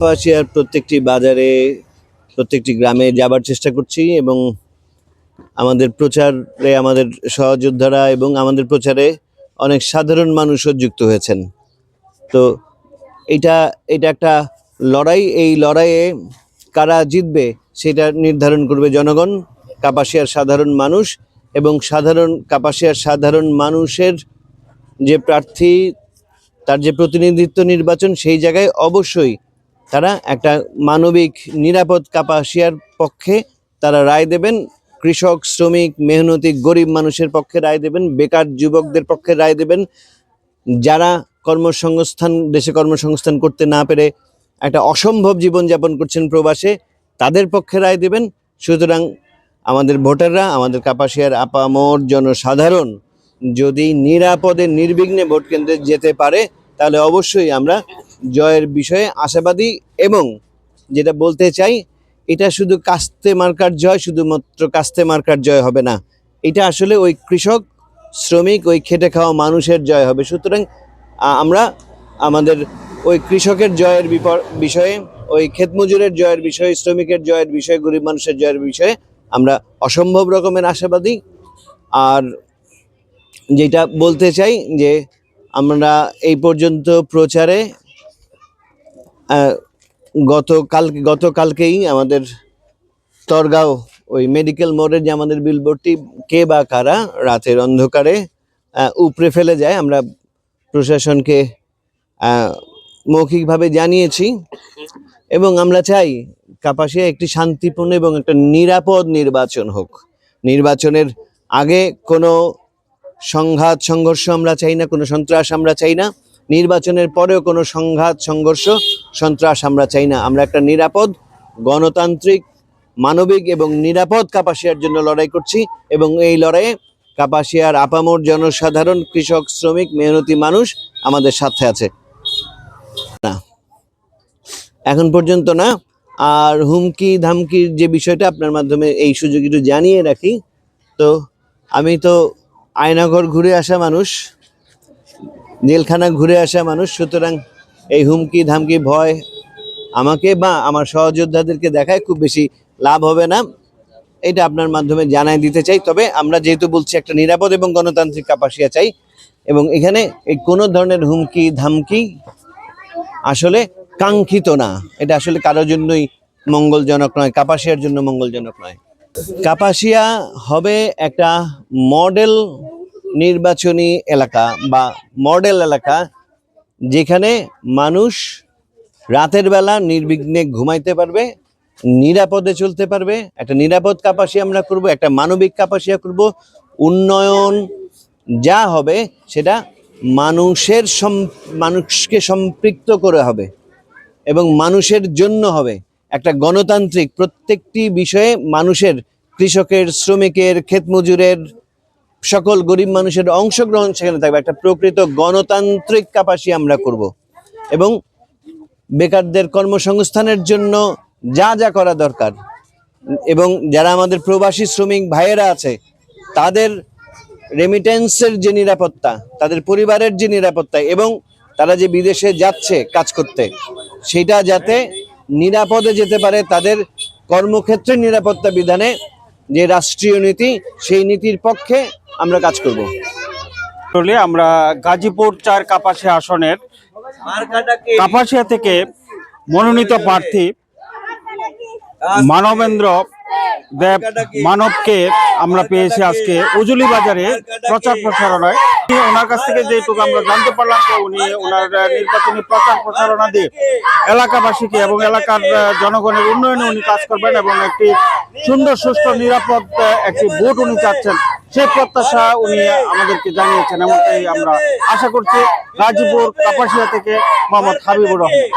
কাপাসিয়ার প্রত্যেকটি বাজারে, প্রত্যেকটি গ্রামে যাবার চেষ্টা করছি এবং আমাদের প্রচারে আমাদের সহযোদ্ধারা এবং আমাদের প্রচারে অনেক সাধারণ মানুষও যুক্ত হয়েছেন। তো এটা এটা একটা লড়াই। এই লড়াইয়ে কারা জিতবে সেটা নির্ধারণ করবে জনগণ, কাপাসিয়ার সাধারণ মানুষ এবং কাপাসিয়ার সাধারণ মানুষের যে প্রার্থী, তার যে প্রতিনিধিত্ব নির্বাচন, সেই জায়গায় অবশ্যই তারা একটা মানবিক নিরাপদ কাপাসিয়ার পক্ষে তারা রায় দেবেন। কৃষক, শ্রমিক, মেহনতি, গরিব মানুষের পক্ষে রায় দেবেন, বেকার যুবকদের পক্ষে রায় দেবেন, যারা দেশে কর্মসংস্থান করতে না পেরে একটা অসম্ভব জীবনযাপন করছেন প্রবাসে, তাদের পক্ষে রায় দেবেন। সুতরাং আমাদের ভোটাররা, আমাদের কাপাসিয়ার আপামর জনসাধারণ যদি নিরাপদে নির্বিঘ্নে ভোট কেন্দ্রে যেতে পারে, তাহলে অবশ্যই আমরা জয়ের বিষয়ে আশাবাদী। এবং যেটা বলতে চাই, এটা শুধু কাস্তে মার্কার জয়, শুধুমাত্র কাস্তে মার্কার জয় হবে না, এটা আসলে ওই কৃষক, শ্রমিক, ওই খেটে খাওয়া মানুষের জয় হবে। সুতরাং আমরা আমাদের ওই কৃষকের জয়ের বিষয়ে, ওই ক্ষেতমজুরের জয়ের বিষয়ে, শ্রমিকের জয়ের বিষয়ে, গরিব মানুষের জয়ের বিষয়ে আমরা অসম্ভব রকমের আশাবাদী। আর যেটা বলতে চাই যে আমরা এই পর্যন্ত প্রচারে গতকালকেই আমাদের তরগাঁও ওই মেডিকেল মোড়ের যে আমাদের বিলবোর্ডটি, কে বা কারা রাতের অন্ধকারে উপড়ে ফেলে যায়, আমরা প্রশাসনকে মৌখিকভাবে জানিয়েছি এবং আমরা চাই কাপাসিয়া একটি শান্তিপূর্ণ এবং একটা নিরাপদ নির্বাচন হোক। নির্বাচনের আগে কোনো সংঘাত সংঘর্ষ আমরা চাই না, কোনো সন্ত্রাস আমরা চাই না। নির্বাচনের পরেও কোনো সংঘাত সংঘর্ষ সন্ত্রাস আমরা চাই না। আমরা একটা নিরাপদ, গণতান্ত্রিক, মানবিক এবং নিরাপদ কাপাসিয়ার জন্য লড়াই করছি এবং এই লড়াইয়ে কাপাসিয়ার আপামর জনসাধারণ, কৃষক, শ্রমিক, মেহনতি মানুষ আমাদের সাথে আছে। না, এখন পর্যন্ত না। আর হুমকি ধামকির যে বিষয়টা আপনার মাধ্যমে এই সুযোগ একটু জানিয়ে রাখি, তো আমি তো আয়নাঘর ঘুরে আসা মানুষ, জেলখানা ঘুরে আসা মানুষ। সুতরাং এই হুমকি ধামকি ভয় আমাকে বা আমার সহযোদ্ধাদেরকে দেখায় খুব বেশি লাভ হবে না, এটা আপনার মাধ্যমে জানাই দিতে চাই। তবে আমরা যেহেতু বলছি একটা নিরাপদ এবং গণতান্ত্রিক কাপাসিয়া চাই, এবং এখানে এই কোনো ধরনের হুমকি ধামকি আসলে কাঙ্ক্ষিত না, এটা আসলে কারোর জন্যই মঙ্গলজনক নয়, কাপাসিয়ার জন্য মঙ্গলজনক নয়। কাপাসিয়া হবে একটা মডেল নির্বাচনী এলাকা বা মডেল এলাকা, যেখানে মানুষ রাতের বেলা নির্বিঘ্নে ঘুমাইতে পারবে, নিরাপদে চলতে পারবে। একটা নিরাপদ কাপাসিয়া আমরা করব, একটা মানবিক কাপাসিয়া করব। উন্নয়ন যা হবে সেটা মানুষকে সম্পৃক্ত করে হবে এবং মানুষের জন্য হবে। একটা গণতান্ত্রিক, প্রত্যেকটি বিষয়ে মানুষের, কৃষকের, শ্রমিকের, ক্ষেতমজুরের, সকল গরিব মানুষের অংশগ্রহণ সেখানে থাকবে। একটা প্রকৃত গণতান্ত্রিক কাপাসিয়া আমরা করব এবং বেকারদের কর্মসংস্থানের জন্য যা যা করা দরকার, এবং যারা আমাদের প্রবাসী শ্রমিক ভাইয়েরা আছে, তাদের রেমিটেন্সের যে নিরাপত্তা, তাদের পরিবারের যে নিরাপত্তা, এবং তারা যে বিদেশে যাচ্ছে কাজ করতে, সেটা যাতে নিরাপদে যেতে পারে, তাদের কর্মক্ষেত্রের নিরাপত্তা বিধানে যে রাষ্ট্রীয় নীতি, সেই নীতির পক্ষে আমরা কাজ করব। আমরা গাজীপুর ৪ কাপাসিয়া আসনের কাপাসিয়া থেকে মনোনীত প্রার্থী মানবেন্দ্র দেব মানবকে আমরা পেয়েছি আজকে উজুলি বাজারে প্রচার প্রচারণায়। ওনার কাছ থেকে যেটুকু আমরা জানতে পারলাম, তো উনি ওনার নির্বাচনী প্রচার প্রচারণা দিয়ে এলাকাবাসীকে এবং এলাকার জনগণের উন্নয়নে উনি কাজ করবেন এবং একটি সুন্দর, সুষ্ঠু, নিরাপদ একটি ভোট উনি চাচ্ছেন, সেই প্রত্যাশা উনি আমাদেরকে জানিয়েছেন। এমনটাই আমরা আশা করছি। গাজীপুর কাপাসিয়া থেকে মোহাম্মদ হাবিবুর রহমান।